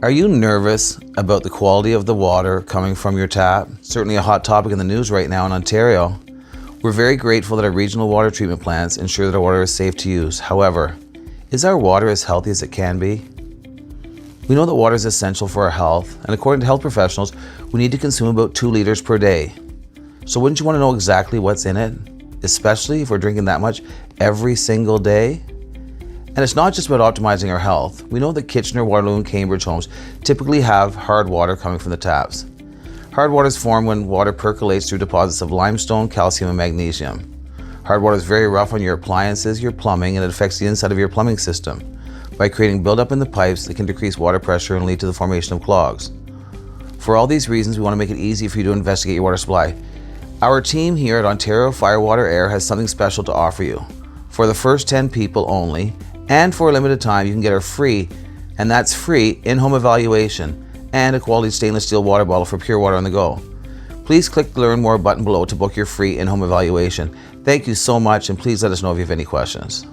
Are you nervous about the quality of the water coming from your tap? Certainly a hot topic in the news right now in Ontario. We're very grateful that our regional water treatment plants ensure that our water is safe to use. However, is our water as healthy as it can be? We know that water is essential for our health, and according to health professionals, we need to consume about 2 liters per day. So wouldn't you want to know exactly what's in it? Especially if we're drinking that much every single day? And it's not just about optimizing our health. We know that Kitchener, Waterloo, and Cambridge homes typically have hard water coming from the taps. Hard water is formed when water percolates through deposits of limestone, calcium, and magnesium. Hard water is very rough on your appliances, your plumbing, and it affects the inside of your plumbing system by creating buildup in the pipes that can decrease water pressure and lead to the formation of clogs. For all these reasons, we want to make it easy for you to investigate your water supply. Our team here at Ontario Fire, Water, Air has something special to offer you. For the first 10 people only, and for a limited time, you can get our free, and that's free, in-home evaluation and a quality stainless steel water bottle for pure water on the go. Please click the Learn More button below to book your free in-home evaluation. Thank you so much, and please let us know if you have any questions.